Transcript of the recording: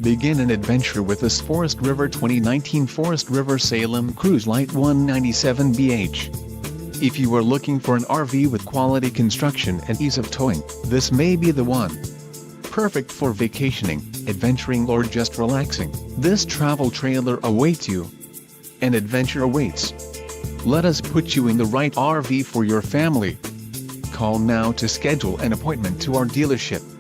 Begin an adventure with this Forest River 2019 Forest River Salem Cruise Lite 197BH. If you are looking for an RV with quality construction and ease of towing, this may be the one. Perfect for vacationing, adventuring or just relaxing, this travel trailer awaits you. An adventure awaits. Let us put you in the right RV for your family. Call now to schedule an appointment to our dealership.